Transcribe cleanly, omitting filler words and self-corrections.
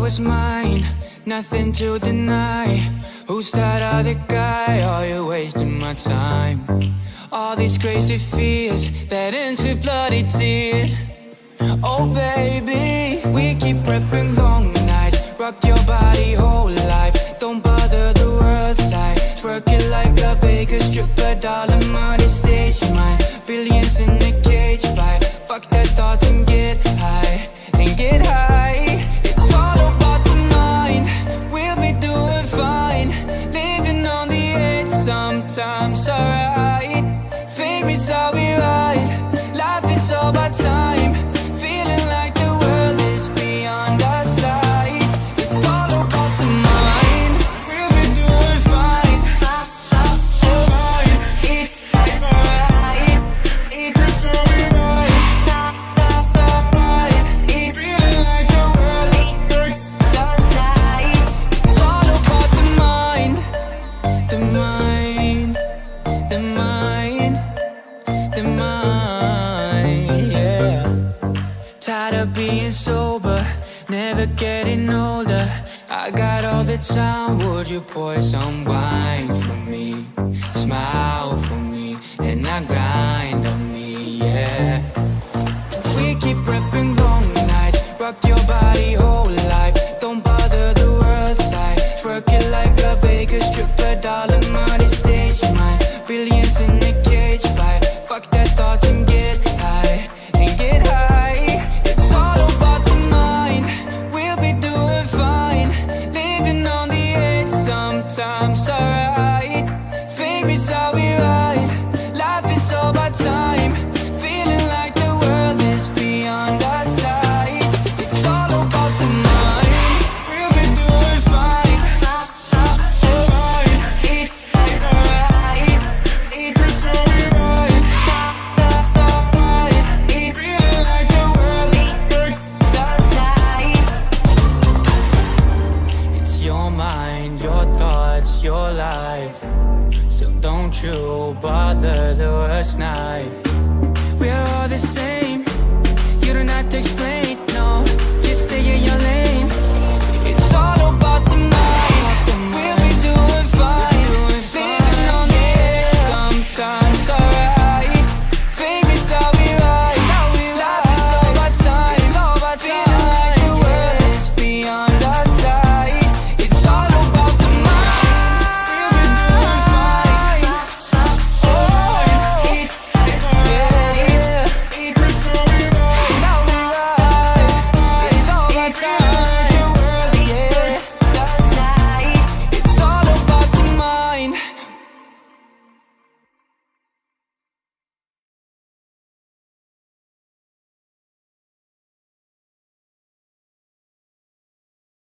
was mine, nothing to deny. Who's that other guy? Oh, you're wasting my time. All these crazy fears that ends with bloody tears. Oh baby, we keep prepping long nights. Rock your body whole life. Don't bother the world side. Twerk it like a Vegas stripper, dollar money stage mine. Billions in a cage fight. Fuck their thoughts and get high, and get high. It's all about the mind. We'll be doing fine. Living on the edge sometimes, alright. Fame is how we ride. Life is all about time. Feeling like the world is beyond our sight. It's all about the mind. We'll be doing fine. Alright. It's alright. It's how we ride. Feeling like the world is beyond our sight. It's all about the mind. The mind. The mind. The mind, yeah. Tired of being sober, never getting older. I got all the time, would you pour some wine for me? Smile for me, and I grind on me, yeah. We keep prepping long nights, rock your body whole life. Don't bother the world side, twerk it like a Vegas stripper, dollar money stage mine. Billions in a cage fight. Fuck their thoughts and get high, and get high. It's all about the mind. We'll be doing fine. Living on the edge sometimes, alright. Fame is how we ride. Life is all about time. Feeling like the world is beyond our sight. It's all about the mind. We'll be doing fine. Alright. It's alright. It's how we ride. Feeling like the world is beyond our sight. It's your mind, your thoughts, your life. So don't you bother the worst knife. We're all the same. You don't have to explain, no. Just stay in your lane.